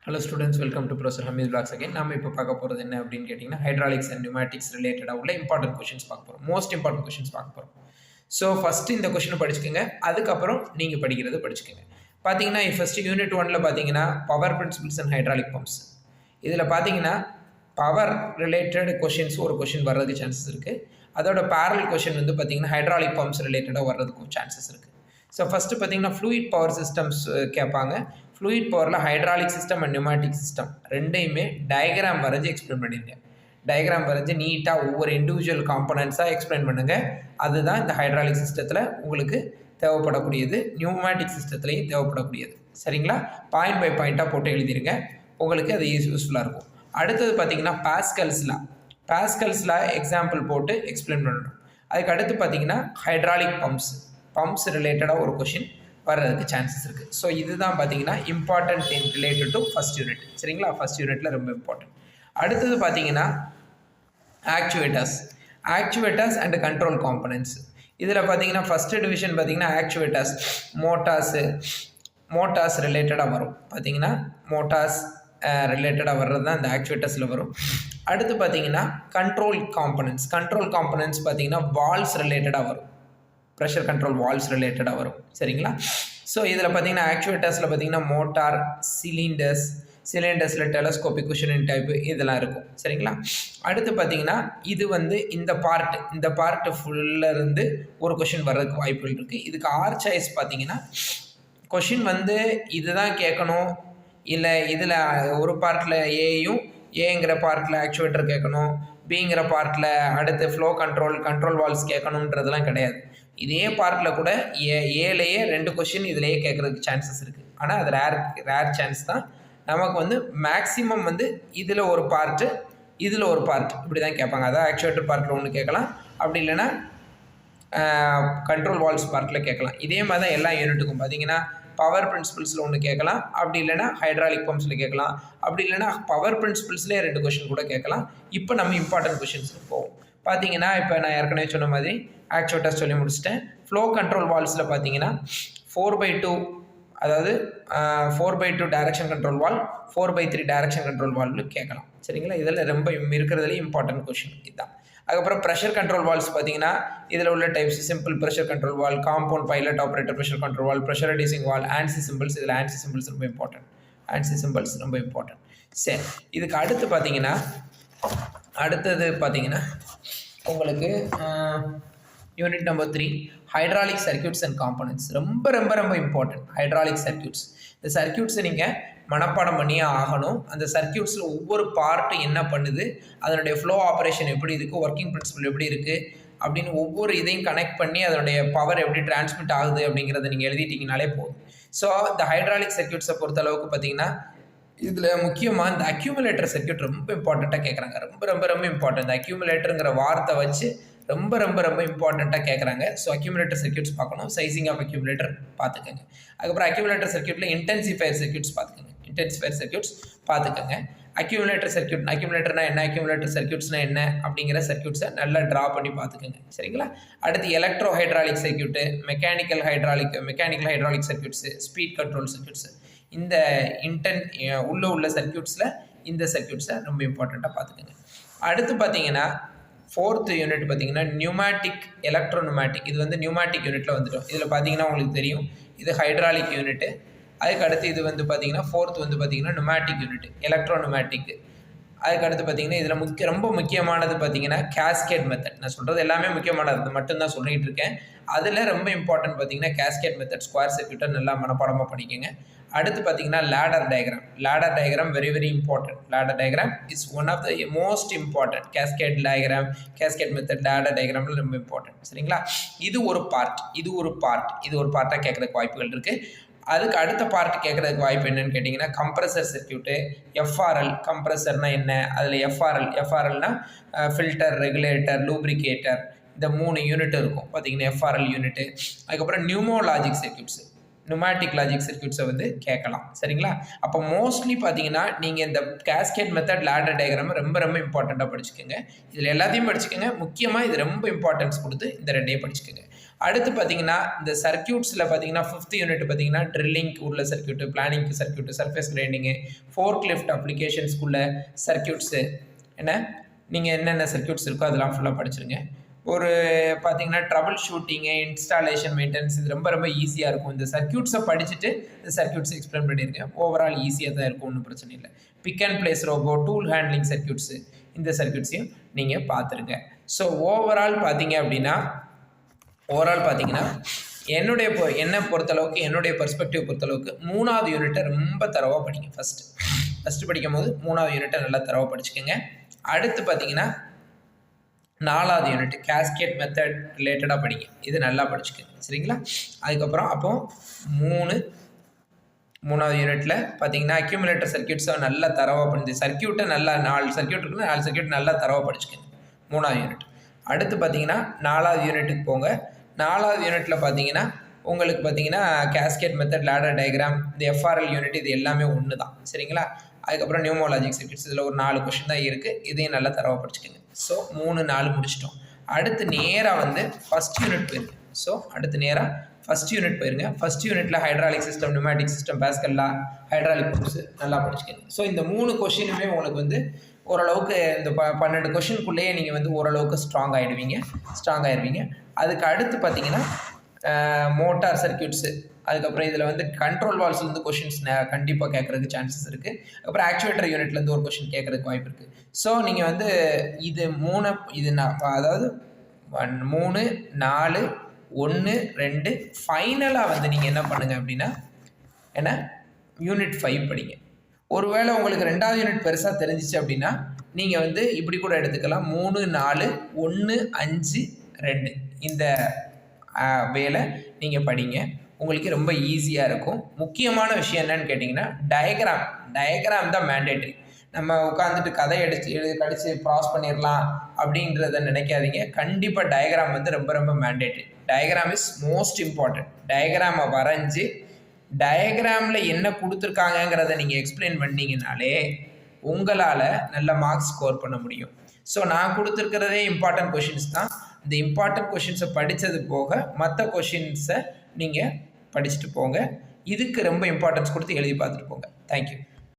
Hello students, welcome to professor Hameed blogs again. நம்ம இப்போ பார்க்க போகிறது என்ன அப்படின்னு கேட்டிங்கன்னா, ஹைட்ராலிக்ஸ் அண்ட் நியூமேட்டிக்ஸ் ரிலேட்டடாக உள்ள இம்பார்ட்டன்ட் கொஷின்ஸ் பார்க்க போகிறோம். மோஸ்ட் இம்பார்ட்டன்ட் கொஷின்ஸ் பார்க்க போகிறோம். ஸோ ஃபஸ்ட்டு இந்த கொஷினை படிச்சுக்கோங்க, அதுக்கப்புறம் நீங்கள் படிக்கிறது படிச்சுக்கோங்க. பார்த்தீங்கன்னா ஃபஸ்ட்டு யூனிட் 1ல் பார்த்தீங்கன்னா power principles and hydraulic pumps. இதில் பார்த்தீங்கன்னா பவர் ரிலேட்டட் கொஷின்ஸ் ஒரு கொஷின் வர்றதுக்கு சான்சஸ் இருக்குது. அதோட பேரல் கொஷின் வந்து பார்த்தீங்கன்னா ஹைட்ராலிக் பம்ப்ஸ் ரிலேட்டடாக வர்றதுக்கும் சான்சஸ் இருக்குது. ஸோ ஃபஸ்ட்டு பார்த்தீங்கன்னா ஃப்ளூயிட் பவர் சிஸ்டம்ஸ் கேட்பாங்க. ஃப்ளூயிட் பவரில் hydraulic system and pneumatic system ரெண்டையுமே டயக்ராம் வரைஞ்சி எக்ஸ்பிளைன் பண்ணியிருக்கேன். டயக்ராம் வரைஞ்சி நீட்டாக ஒவ்வொரு இண்டிவிஜுவல் காம்பனன்ட்ஸாக எக்ஸ்பிளைன் பண்ணுங்கள். அதுதான் இந்த ஹைட்ராலிக் சிஸ்டத்தில் உங்களுக்கு தேவைப்படக்கூடியது, நியூமேட்டிக் சிஸ்டத்துலேயும் தேவைப்படக்கூடியது. சரிங்களா? பாயிண்ட் பை பாயிண்ட்டாக போட்டு எழுதிருங்க, உங்களுக்கு அது யூஸ்ஃபுல்லாக இருக்கும். அடுத்தது பார்த்தீங்கன்னா பாஸ்கல்ஸ்லா எக்ஸாம்பிள் போட்டு எக்ஸ்பிளைன் பண்ணணும். அதுக்கு அடுத்து பார்த்தீங்கன்னா ஹைட்ராலிக் பம்ப்ஸ் ரிலேட்டடாக ஒரு கொஷின் வர்றதுக்கு சான்சஸ் இருக்குது. ஸோ இதுதான் பார்த்தீங்கன்னா important in related to first unit. சரிங்களா? ஃபஸ்ட் யூனிட்டில் ரொம்ப இம்பார்ட்டன்ட். அடுத்தது பார்த்தீங்கன்னா ஆக்சுவேட்டர்ஸ் அண்ட் கண்ட்ரோல் காம்பனன்ட்ஸ். இதில் பார்த்தீங்கன்னா ஃபஸ்ட்டு டிவிஷன் பார்த்தீங்கன்னா ஆக்சுவேட்டர்ஸ், மோட்டார்ஸ் ரிலேட்டடாக வரும். பார்த்தீங்கன்னா மோட்டார்ஸ் ரிலேட்டடாக வர்றது தான் இந்த ஆக்சுவேட்டர்ஸில் வரும். அடுத்து பார்த்தீங்கன்னா கண்ட்ரோல் காம்பனன்ட்ஸ் பார்த்தீங்கன்னா வால்ஸ் ரிலேட்டடாக வரும். ப்ரெஷர் கண்ட்ரோல் வால்வ்ஸ் ரிலேட்டடாக வரும். சரிங்களா? ஸோ இதில் பார்த்தீங்கன்னா ஆக்சுவேட்டர்ஸில் பார்த்தீங்கன்னா மோட்டார், சிலிண்டர்ஸில் டெலஸ்கோபிக் குஷனிங் டைப்பு இதெல்லாம் இருக்கும். சரிங்களா? அடுத்து பார்த்தீங்கன்னா இது வந்து இந்த பார்ட் ஃபுல்லாக இருந்து ஒரு கொஷின் வர்றதுக்கு வாய்ப்புகள் இருக்குது. இதுக்கு ஆர் சாய்ஸ் பார்த்தீங்கன்னா கொஷின் வந்து இதுதான் கேட்கணும், இல்லை இதில் ஒரு பார்ட்டில் ஏங்கிற பார்ட்டில் ஆக்சுவேட்டர் கேட்கணும், பிங்கிற பார்ட்டில் அடுத்து ஃப்ளோ கண்ட்ரோல் வால்வ்ஸ் கேட்கணுன்றதுலாம் கிடையாது. இதே பார்ட்டில் கூட ஏலேயே 2 கொஷின் இதிலேயே கேட்குறதுக்கு சான்சஸ் இருக்குது. ஆனால் அது ரேர் சான்ஸ் தான். நமக்கு வந்து மேக்ஸிமம் வந்து இதில் ஒரு பார்ட்டு இப்படி தான் கேட்பாங்க. அதான் ஆக்சுவேட்டர் பார்ட்டில் ஒன்று கேட்கலாம், அப்படி இல்லைன்னா கண்ட்ரோல் வால்வ்ஸ் பார்ட்டில் கேட்கலாம். இதே மாதிரி தான் எல்லா யூனிட்டுக்கும் பார்த்தீங்கன்னா பவர் பிரின்சிபிள்ஸில் ஒன்று கேட்கலாம், அப்படி இல்லைன்னா ஹைட்ராலிக் பம்ப்ஸில் கேட்கலாம், அப்படி இல்லைன்னா பவர் பிரின்சிபிள்ஸ்லேயே 2 கொஷின் கூட கேட்கலாம். இப்போ நம்ம இம்பார்ட்டன்ட் கொஷின்ஸுக்கு போவோம். பார்த்தீங்கன்னா இப்போ நான் ஏற்கனவே சொன்ன மாதிரி ஆக்சுவேட்டர்ஸ் சொல்லி முடிச்சிட்டேன். ஃப்ளோ கண்ட்ரோல் வால்வ்ஸில் பார்த்தீங்கன்னா 4/2, அதாவது 4/2 direction control valve, 4/3 direction control valve கேட்கலாம். சரிங்களா? இதில் ரொம்ப இருக்கிறதுலேயே இம்பார்ட்டன்ட் கொஷின் இதுதான். அதுக்கப்புறம் ப்ரெஷர் கண்ட்ரோல் வால்வ்ஸ் பார்த்தீங்கன்னா இதில் உள்ள types simple pressure control valve, compound pilot operator pressure control valve, pressure reducing valve, ANSI symbols. இதில் ஆன்சி சிம்பிள்ஸ் ரொம்ப இம்பார்ட்டன்ட். சரி, இதுக்கு அடுத்தது பார்த்தீங்கன்னா உங்களுக்கு unit number 3 hydraulic circuits and components. ரொம்ப இம்பார்ட்டன்ட் ஹைட்ராலிக் சர்க்யூட்ஸ். இந்த சர்க்யூட்ஸை நீங்கள் மனப்பாடம் பண்ணியே ஆகணும். அந்த சர்க்யூட்ஸில் ஒவ்வொரு பார்ட்டும் என்ன பண்ணுது, அதனுடைய ஃப்ளோ ஆப்ரேஷன் எப்படி இருக்குது, ஒர்க்கிங் பிரின்சிபல் எப்படி இருக்குது அப்படின்னு ஒவ்வொரு இதையும் கனெக்ட் பண்ணி அதனுடைய பவர் எப்படி டிரான்ஸ்மிட் ஆகுது அப்படிங்கிறத நீங்கள் எழுதிட்டிங்கனாலே போதும். ஸோ இந்த ஹைட்ராலிக் சர்க்யூட்ஸை பொறுத்தளவுக்கு பார்த்தீங்கன்னா இதில் முக்கியமாக இந்த அக்யூமுலேட்டர் சர்க்யூட் ரொம்ப இம்பார்ட்டண்ட்டாக கேட்குறாங்க. ரொம்ப இம்பார்ட்டன்ட். இந்த அக்யூமுலேட்டருங்கிற வார்த்தை வச்சு ரொம்ப இம்பார்ட்டண்ட்டாக கேட்குறாங்க. ஸோ அக்யூமுலேட்டர் சர்க்யூட்ஸ் பார்க்கணும். சைசிங் ஆஃப் அக்யூமுலேட்டர் பார்த்துக்கோங்க. அதுக்கப்புறம் அக்யூமுலேட்டர் சர்க்யூட்டில் இன்டென்சிஃபயர் சர்க்யூட்ஸ் பார்த்துக்கோங்க. அக்யூமுலேட்டர்னா என்ன, அக்யூமுலேட்டர் சர்க்யூட்ஸ்னா என்ன அப்படிங்கிற சர்க்யூட்ஸை நல்லா ட்ரா பண்ணி பார்த்துக்கோங்க. சரிங்களா? அடுத்து electro hydraulic circuit, mechanical hydraulic circuits, speed control circuits, இந்த உள்ள சர்க்யூட்ஸில் இந்த சர்க்யூட்ஸை ரொம்ப இம்பார்ட்டண்ட்டாக பார்த்துக்கோங்க. அடுத்து பார்த்தீங்கன்னா 4th யூனிட் பார்த்தீங்கன்னா நியூமேட்டிக், எலக்ட்ரோநியூமேட்டிக். இது வந்து நியூமேட்டிக் யூனிட்டில் வந்துடும். இதில் பார்த்தீங்கன்னா உங்களுக்கு தெரியும் இது ஹைட்ராலிக் யூனிட்டு. அதுக்கு அடுத்து இது வந்து பார்த்தீங்கன்னா 4th வந்து பார்த்தீங்கன்னா நியூமேட்டிக் யூனிட், எலக்ட்ரோநியூமேட்டிக். அதுக்கு அடுத்து பார்த்தீங்கன்னா இதில் ரொம்ப முக்கியமானது பார்த்தீங்கன்னா கேஸ்கேட் மெத்தட். நான் சொல்கிறது எல்லாமே முக்கியமானது மட்டும்தான் சொல்லிகிட்டு இருக்கேன். அதில் ரொம்ப இம்பார்ட்டன்ட் பார்த்தீங்கன்னா கேஸ்கேட் மெத்தட், ஸ்கொயர் சர்க்யூட்டை நல்லா மனப்பாடமாக படிக்கங்க. அடுத்து பார்த்தீங்கன்னா ladder diagram very important. Ladder diagram is one of the most important. Cascade method, ladder டயக்ராம்ல ரொம்ப இம்பார்ட்டன்ட். சரிங்களா? இது ஒரு பார்ட்டாக கேட்குறதுக்கு வாய்ப்புகள் இருக்குது. அதுக்கு அடுத்த பார்ட் கேட்குறதுக்கு வாய்ப்பு என்னன்னு கேட்டிங்கன்னா கம்ப்ரஸர் சர்க்யூட்டு, எஃப்ஆர்எல். கம்ப்ரஸர்னா என்ன, அதில் எஃப்ஆர்எல்னா ஃபில்டர், ரெகுலேட்டர், லூப்ரிகேட்டர், இந்த 3 யூனிட் இருக்கும் பார்த்தீங்கன்னா எஃப்ஆர்எல் யூனிட்டு. அதுக்கப்புறம் நியூமேட்டிக் லாஜிக் சர்க்யூட்ஸை வந்து கேட்கலாம். சரிங்களா? அப்போ மோஸ்ட்லி பார்த்தீங்கன்னா நீங்கள் இந்த கேஸ்கேட் மெத்தட், லேடர் டயக்ராம் ரொம்ப இம்பார்ட்டண்ட்டாக படிச்சுக்கோங்க. இதில் எல்லாத்தையும் படிச்சுக்கோங்க. முக்கியமாக இது ரொம்ப இம்பார்ட்டன்ஸ் கொடுத்து இந்த 2ஐயும் படிச்சுக்கோங்க. அடுத்து பார்த்தீங்கன்னா இந்த சர்க்கியூட்ஸில் பார்த்தீங்கன்னா 5th யூனிட் பார்த்தீங்கன்னா ட்ரில்லிங்க்கு உள்ள சர்க்கியூட்டு, பிளானிங்க்கு சர்க்கியூட்டு, சர்ஃபேஸ் கிரைண்டிங்கு, ஃபோர்க் லிஃப்ட் அப்ளிகேஷன்ஸ்க்குள்ள சர்க்கியூட்ஸு என்ன நீங்கள் என்னென்ன சர்க்கியூட்ஸ் இருக்கோ அதெல்லாம் ஃபுல்லாக படிச்சிருங்க. ஒரு பார்த்தீங்கன்னா ட்ரபிள் ஷூட்டிங்கு, இன்ஸ்டாலேஷன், மெயின்டெனன்ஸ் இது ரொம்ப ரொம்ப ஈஸியாக இருக்கும். இந்த சர்க்கியூட்ஸை படிச்சுட்டு இந்த சர்க்கியூட்ஸை எக்ஸ்பிளைன் பண்ணியிருக்கேன். ஓவரால் ஈஸியாக தான் இருக்கும், ஒன்றும் பிரச்சனை இல்லை. Pick and place robot, tool handling circuits, இந்த சர்க்கியூட்ஸையும் நீங்கள் பார்த்துருங்க. ஸோ ஓவரால் பார்த்தீங்கன்னா என்னை பொறுத்தளவுக்கு, என்னுடைய பெர்ஸ்பெக்டிவ் பொறுத்தளவுக்கு 3வது யூனிட்டை ரொம்ப தரவாக படிங்க. ஃபஸ்ட்டு படிக்கும் போது 3வது யூனிட்டை நல்லா தரவாக படிச்சுக்கோங்க. அடுத்து பார்த்தீங்கன்னா 4வது யூனிட் கேஸ்கேட் மெத்தட் ரிலேட்டடாக படிங்க. இது நல்லா படிச்சுக்கோங்க, சரிங்களா? அதுக்கப்புறம் அப்போது 3வது யூனிட்டில் பார்த்தீங்கன்னா அக்யூமுலேட்டர் சர்க்கியூட்ஸை நல்லா தரவாக படிச்சு, சர்க்கியூட்டை நல்லா 4 சர்க்கியூட் இருக்குன்னா 4 சர்க்கியூட் நல்லா தரவாக படிச்சுக்கோங்க 3வது யூனிட். அடுத்து பார்த்தீங்கன்னா 4வது யூனிட்டுக்கு போங்க. 4வது யூனிட்டில் பார்த்தீங்கன்னா உங்களுக்கு பார்த்தீங்கன்னா கேஸ்கேட் மெத்தட், லேடர் டயக்ராம், இந்த FRL யூனிட் இது எல்லாமே ஒன்று தான், சரிங்களா? அதுக்கப்புறம் நியூமோலாஜிக் சர்க்கியூட்ஸ், இதில் ஒரு 4 கொஷின் தான் இருக்குது. இதையும் நல்லா தரவாக படிச்சுக்கோங்க. ஸோ 3 4 முடிச்சிட்டோம். அடுத்து நேராக வந்து ஃபஸ்ட் யூனிட் போயிருங்க. ஸோ அடுத்து நேராக ஃபஸ்ட் யூனிட் போயிருங்க. ஃபஸ்ட் யூனிட்டில் hydraulic system, pneumatic system, Pascal law, hydraulic pumps நல்லா படிச்சுக்கோங்க. ஸோ இந்த 3 கொஷினுமே உங்களுக்கு வந்து ஓரளவுக்கு இந்த 12 கொஷினுக்குள்ளேயே நீங்கள் வந்து ஓரளவுக்கு ஸ்ட்ராங் ஆகிடுவீங்க. அதுக்கு அடுத்து பார்த்தீங்கன்னா மோட்டார் சர்க்கியூட்ஸு, அதுக்கப்புறம் இதில் வந்து கண்ட்ரோல் வால்ஸ்லேருந்து கொஷின்ஸ் கண்டிப்பாக கேட்குறதுக்கு சான்சஸ் இருக்குது. அப்புறம் ஆக்சுவேட்டர் யூனிட்லேருந்து ஒரு கொஷின் கேட்குறதுக்கு வாய்ப்பு இருக்குது. ஸோ நீங்கள் வந்து இது 3 அதாவது 3 4 1 2 ஃபைனலாக வந்து நீங்கள் என்ன பண்ணுங்கள் அப்படின்னா யூனிட் 5 படிங்க. ஒருவேளை உங்களுக்கு 2வது யூனிட் பெருசாக தெரிஞ்சிச்சு அப்படின்னா நீங்கள் வந்து இப்படி கூட எடுத்துக்கலாம். 3 4 1 5 2 இந்த வேலை நீங்கள் படிங்க. உங்களுக்கு ரொம்ப ஈஸியாக இருக்கும். முக்கியமான விஷயம் என்னன்னு கேட்டிங்கன்னா டயக்ராம் தான் மேண்டேட்ரி. நம்ம உட்காந்துட்டு கதை கடிச்சு ப்ராஸ் பண்ணிடலாம் அப்படின்றத நினைக்காதீங்க. கண்டிப்பாக டயக்ராம் வந்து ரொம்ப ரொம்ப mandatory. Diagram is most important. டயக்ராமை வரைஞ்சி டயக்ராமில் என்ன கொடுத்துருக்காங்கங்கிறத நீங்கள் எக்ஸ்பிளைன் பண்ணிங்கனாலே உங்களால் நல்ல மார்க்ஸ் ஸ்கோர் பண்ண முடியும். ஸோ நான் கொடுத்துருக்கிறதே இம்பார்ட்டன்ட் கொஷின்ஸ் தான். இந்த இம்பார்ட்டன்ட் கொஷின்ஸை படித்தது போக மற்ற கொஷின்ஸை நீங்கள் படிச்சுட்டு போங்க. இதுக்கு ரொம்ப இம்பார்ட்டன்ஸ் கொடுத்து எழுதி பார்த்துட்டு போங்க. தேங்க்யூ.